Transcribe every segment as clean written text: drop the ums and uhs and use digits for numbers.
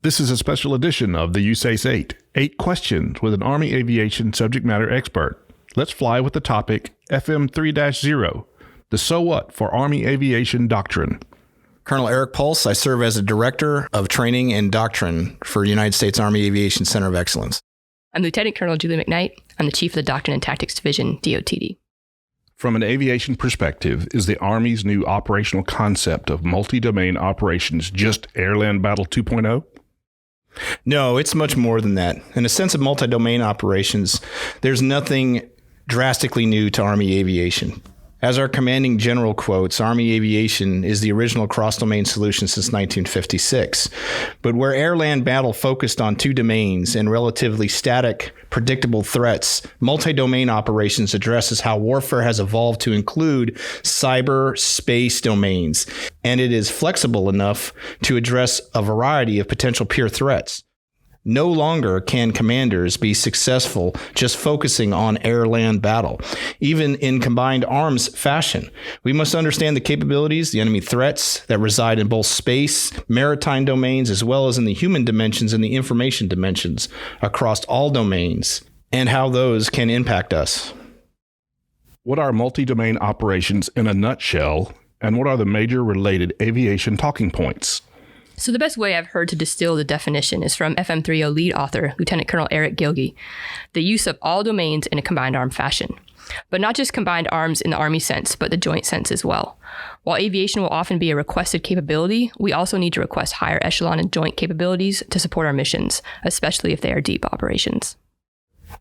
This is a special edition of the USAACE-8, 8 questions with an Army Aviation subject matter expert. Let's fly with the topic FM 3-0, the so what for Army Aviation Doctrine. Colonel Eric Puls, I serve as a Director of Training and Doctrine for United States Army Aviation Center of Excellence. I'm Lieutenant Colonel Julie MacKnyght. I'm the Chief of the Doctrine and Tactics Division, DOTD. From an aviation perspective, is the Army's new operational concept of multi-domain operations just Air-Land Battle 2.0? No, it's much more than that. In a sense of multi-domain operations, there's nothing drastically new to Army aviation. As our commanding general quotes, Army aviation is the original cross-domain solution since 1956. But where air-land battle focused on two domains and relatively static, predictable threats, multi-domain operations addresses how warfare has evolved to include cyber space domains, and it is flexible enough to address a variety of potential peer threats. No longer can commanders be successful just focusing on air-land battle, even in combined arms fashion. We must understand the capabilities, the enemy threats that reside in both space, maritime domains, as well as in the human dimensions and the information dimensions across all domains, and how those can impact us. What are multi-domain operations in a nutshell, and what are the major related aviation talking points? So the best way I've heard to distill the definition is from FM 3.0 lead author, Lieutenant Colonel Eric Gilgee, the use of all domains in a combined arm fashion. But not just combined arms in the Army sense, but the joint sense as well. While aviation will often be a requested capability, we also need to request higher echelon and joint capabilities to support our missions, especially if they are deep operations.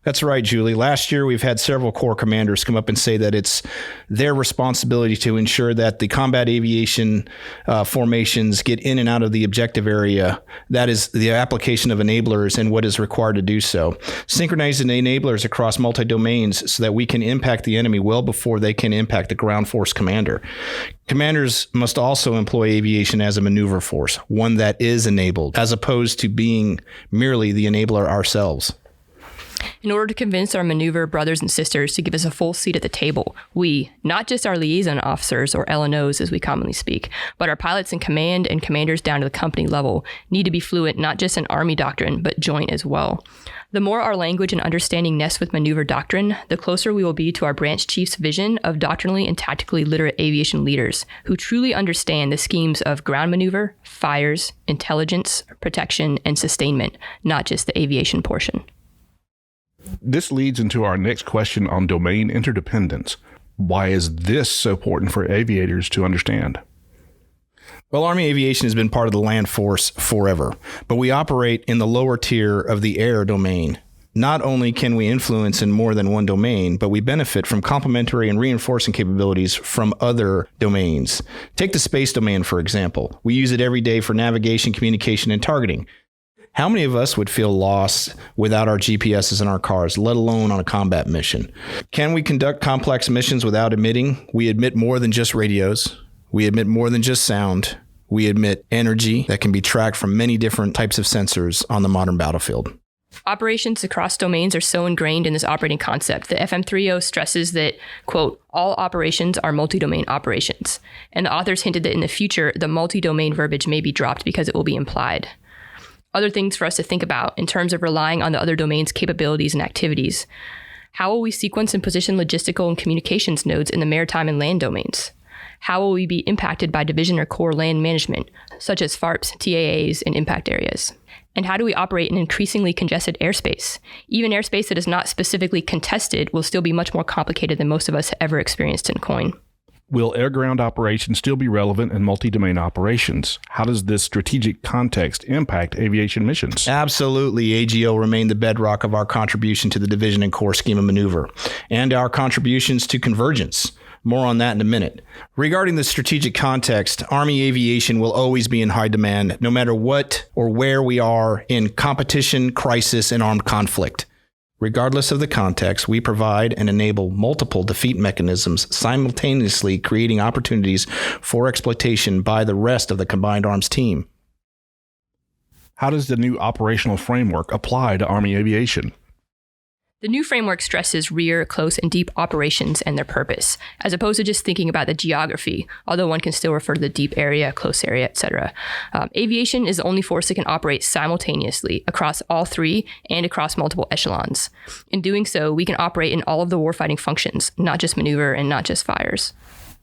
That's right, Julie. Last year, we've had several Corps commanders come up and say that it's their responsibility to ensure that the combat aviation formations get in and out of the objective area. That is the application of enablers and what is required to do so. Synchronizing enablers across multi-domains so that we can impact the enemy well before they can impact the ground force commander. Commanders must also employ aviation as a maneuver force, one that is enabled, as opposed to being merely the enabler ourselves. In order to convince our maneuver brothers and sisters to give us a full seat at the table, we, not just our liaison officers or LNOs as we commonly speak, but our pilots in command and commanders down to the company level need to be fluent not just in Army doctrine, but joint as well. The more our language and understanding nests with maneuver doctrine, the closer we will be to our branch chief's vision of doctrinally and tactically literate aviation leaders who truly understand the schemes of ground maneuver, fires, intelligence, protection, and sustainment, not just the aviation portion. This leads into our next question on domain interdependence. Why is this so important for aviators to understand? Well, Army aviation has been part of the land force forever, but we operate in the lower tier of the air domain. Not only can we influence in more than one domain, but we benefit from complementary and reinforcing capabilities from other domains. Take the space domain, for example. We use it every day for navigation, communication, and targeting. How many of us would feel lost without our GPSs in our cars, let alone on a combat mission? Can we conduct complex missions without emitting? We emit more than just radios. We emit more than just sound. We emit energy that can be tracked from many different types of sensors on the modern battlefield. Operations across domains are so ingrained in this operating concept that FM 3.0 stresses that, quote, all operations are multi-domain operations. And the authors hinted that in the future, the multi-domain verbiage may be dropped because it will be implied. Other things for us to think about in terms of relying on the other domain's capabilities and activities. How will we sequence and position logistical and communications nodes in the maritime and land domains? How will we be impacted by division or corps land management, such as FARPs, TAAs, and impact areas? And how do we operate in increasingly congested airspace? Even airspace that is not specifically contested will still be much more complicated than most of us have ever experienced in COIN. Will air-ground operations still be relevant in multi-domain operations? How does this strategic context impact aviation missions? Absolutely. AGO remain the bedrock of our contribution to the division and corps scheme of maneuver, and our contributions to convergence. More on that in a minute. Regarding the strategic context, Army aviation will always be in high demand, no matter what or where we are in competition, crisis, and armed conflict. Regardless of the context, we provide and enable multiple defeat mechanisms, simultaneously creating opportunities for exploitation by the rest of the combined arms team. How does the new operational framework apply to Army aviation? The new framework stresses rear, close, and deep operations and their purpose, as opposed to just thinking about the geography, although one can still refer to the deep area, close area, etc. Aviation is the only force that can operate simultaneously across all three and across multiple echelons. In doing so, we can operate in all of the warfighting functions, not just maneuver and not just fires.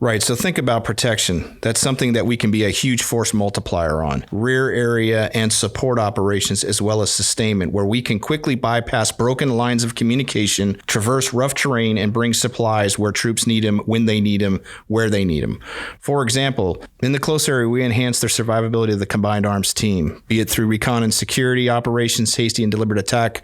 Right. So think about protection. That's something that we can be a huge force multiplier on. Rear area and support operations, as well as sustainment, where we can quickly bypass broken lines of communication, traverse rough terrain, and bring supplies where troops need them, when they need them, where they need them. For example, in the close area, we enhance the survivability of the combined arms team, be it through recon and security operations, hasty and deliberate attack,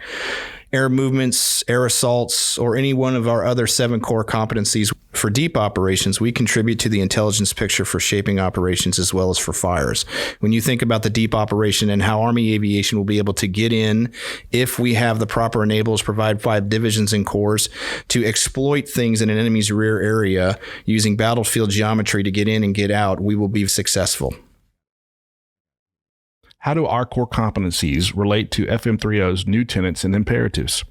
air movements, air assaults, or any one of our other 7 core competencies. For deep operations, we contribute to the intelligence picture for shaping operations as well as for fires. When you think about the deep operation and how Army Aviation will be able to get in, if we have the proper enablers, provide 5 divisions and corps to exploit things in an enemy's rear area using battlefield geometry to get in and get out, we will be successful. How do our core competencies relate to FM30's new tenets and imperatives?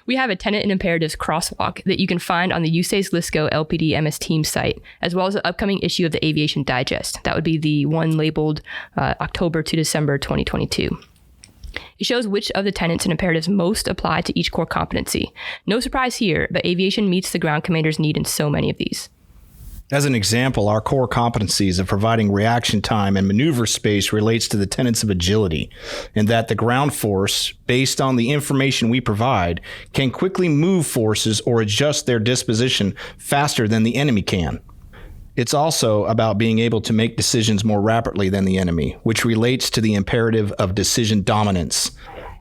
We have a tenet and imperatives crosswalk that you can find on the USAACE LISCO LPD MS Team site, as well as the upcoming issue of the Aviation Digest. That would be the one labeled October to December 2022. It shows which of the tenets and imperatives most apply to each core competency. No surprise here, but aviation meets the ground commander's need in so many of these. As an example, our core competencies of providing reaction time and maneuver space relates to the tenets of agility, and that the ground force, based on the information we provide, can quickly move forces or adjust their disposition faster than the enemy can. It's also about being able to make decisions more rapidly than the enemy, which relates to the imperative of decision dominance.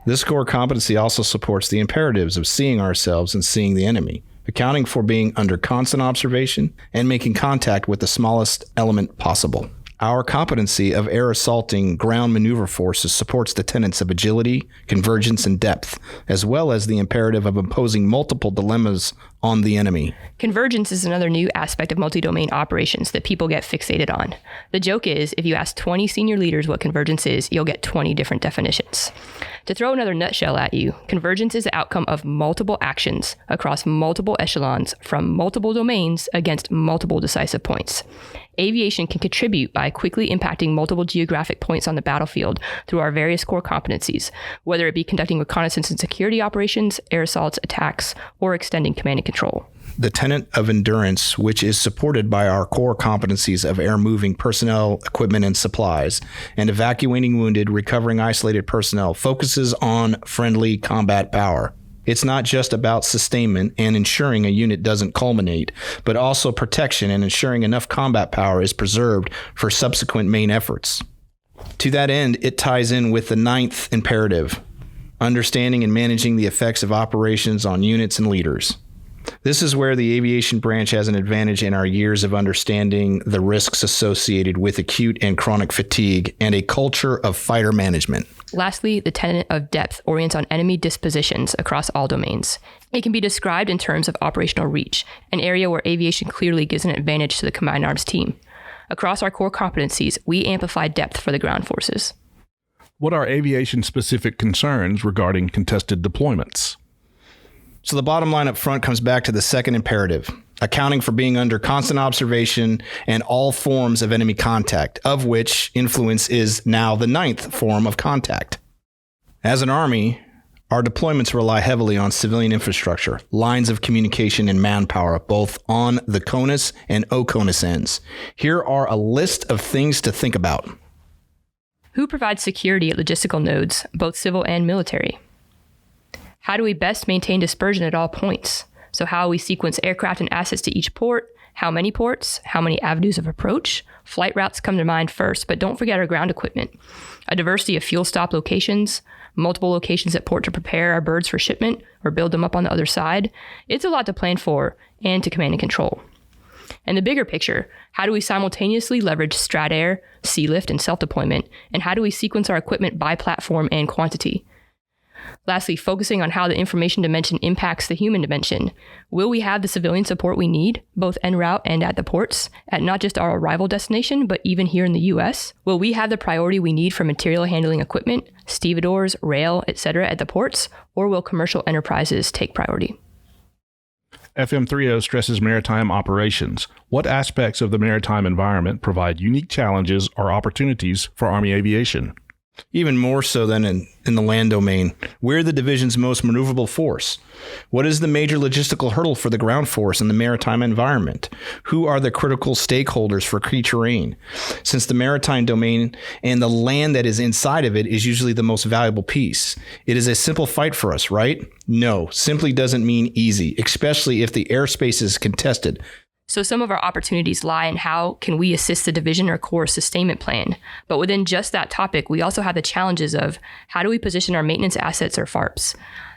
This core competency also supports the imperatives of seeing ourselves and seeing the enemy, accounting for being under constant observation and making contact with the smallest element possible. Our competency of air assaulting ground maneuver forces supports the tenets of agility, convergence, and depth, as well as the imperative of imposing multiple dilemmas on the enemy. Convergence is another new aspect of multi-domain operations that people get fixated on. The joke is, if you ask 20 senior leaders what convergence is, you'll get 20 different definitions. To throw another nutshell at you, convergence is the outcome of multiple actions across multiple echelons from multiple domains against multiple decisive points. Aviation can contribute by quickly impacting multiple geographic points on the battlefield through our various core competencies, whether it be conducting reconnaissance and security operations, air assaults, attacks, or extending command and control. The tenet of endurance, which is supported by our core competencies of air moving personnel, equipment, and supplies, and evacuating wounded, recovering isolated personnel, focuses on friendly combat power. It's not just about sustainment and ensuring a unit doesn't culminate, but also protection and ensuring enough combat power is preserved for subsequent main efforts. To that end, it ties in with the 9th imperative, understanding and managing the effects of operations on units and leaders. This is where the aviation branch has an advantage in our years of understanding the risks associated with acute and chronic fatigue and a culture of fighter management. Lastly, the tenet of depth orients on enemy dispositions across all domains. It can be described in terms of operational reach, an area where aviation clearly gives an advantage to the combined arms team. Across our core competencies, we amplify depth for the ground forces. What are aviation-specific concerns regarding contested deployments? So the bottom line up front comes back to the 2nd imperative, accounting for being under constant observation and all forms of enemy contact, of which influence is now the 9th form of contact. As an Army, our deployments rely heavily on civilian infrastructure, lines of communication, and manpower, both on the CONUS and OCONUS ends. Here are a list of things to think about. Who provides security at logistical nodes, both civil and military? How do we best maintain dispersion at all points? So how we sequence aircraft and assets to each port, how many ports, how many avenues of approach? Flight routes come to mind first, but don't forget our ground equipment. A diversity of fuel stop locations, multiple locations at port to prepare our birds for shipment or build them up on the other side. It's a lot to plan for and to command and control. And the bigger picture, how do we simultaneously leverage strat air, sea lift, and self-deployment? And how do we sequence our equipment by platform and quantity? Lastly, focusing on how the information dimension impacts the human dimension. Will we have the civilian support we need, both en route and at the ports, at not just our arrival destination, but even here in the U.S.? Will we have the priority we need for material handling equipment, stevedores, rail, etc. at the ports, or will commercial enterprises take priority? FM30 stresses maritime operations. What aspects of the maritime environment provide unique challenges or opportunities for Army aviation? Even more so than in the land domain. We're the division's most maneuverable force. What is the major logistical hurdle for the ground force in the maritime environment? Who are the critical stakeholders for key terrain? Since the maritime domain and the land that is inside of it is usually the most valuable piece, it is a simple fight for us, right? No, simply doesn't mean easy, especially if the airspace is contested. So some of our opportunities lie in how can we assist the division or corps sustainment plan. But within just that topic, we also have the challenges of how do we position our maintenance assets or FARPs?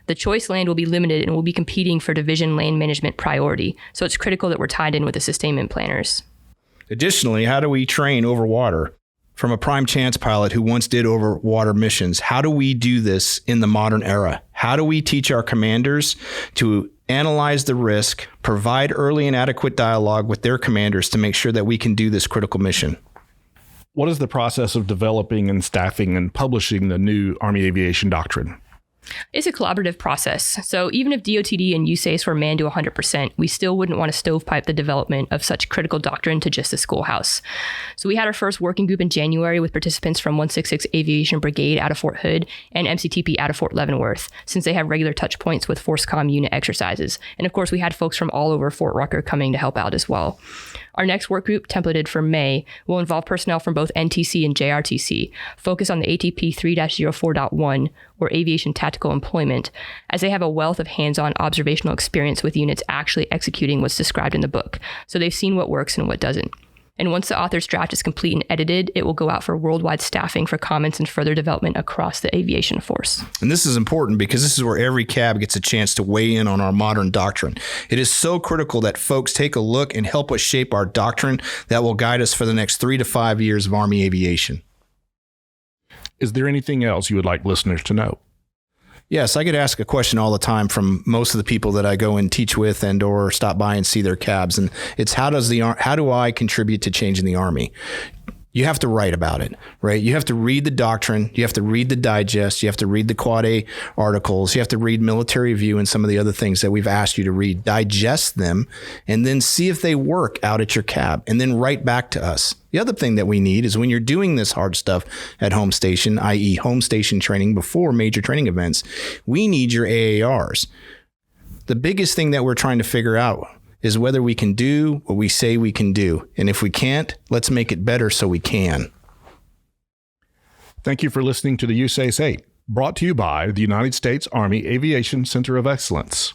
The choice land will be limited and we'll be competing for division land management priority. So it's critical that we're tied in with the sustainment planners. Additionally, how do we train over water? From a prime chance pilot who once did over water missions, how do we do this in the modern era? How do we teach our commanders to analyze the risk, provide early and adequate dialogue with their commanders to make sure that we can do this critical mission? What is the process of developing and staffing and publishing the new Army Aviation Doctrine? It's a collaborative process. So even if DOTD and USAACE were manned to 100%, we still wouldn't want to stovepipe the development of such critical doctrine to just the schoolhouse. So we had our first working group in January with participants from 166 Aviation Brigade out of Fort Hood and MCTP out of Fort Leavenworth, since they have regular touch points with FORCECOM unit exercises. And of course, we had folks from all over Fort Rucker coming to help out as well. Our next work group, templated for May, will involve personnel from both NTC and JRTC, focus on the ATP 3-04.1, or Aviation Tactical Employment, as they have a wealth of hands-on observational experience with units actually executing what's described in the book, so they've seen what works and what doesn't. And once the author's draft is complete and edited, it will go out for worldwide staffing for comments and further development across the aviation force. And this is important because this is where every cab gets a chance to weigh in on our modern doctrine. It is so critical that folks take a look and help us shape our doctrine that will guide us for the next 3 to 5 years of Army aviation. Is there anything else you would like listeners to know? Yes, I get asked a question all the time from most of the people that I go and teach with and or stop by and see their cabs. And it's how do I contribute to changing the Army? You have to write about it, right? You have to read the doctrine. You have to read the digest. You have to read the Quad A articles. You have to read Military Review and some of the other things that we've asked you to read. Digest them and then see if they work out at your cab and then write back to us. The other thing that we need is when you're doing this hard stuff at home station, i.e. home station training before major training events, we need your AARs. The biggest thing that we're trying to figure out is whether we can do what we say we can do. And if we can't, let's make it better so we can. Thank you for listening to the USAACE-8, brought to you by the United States Army Aviation Center of Excellence.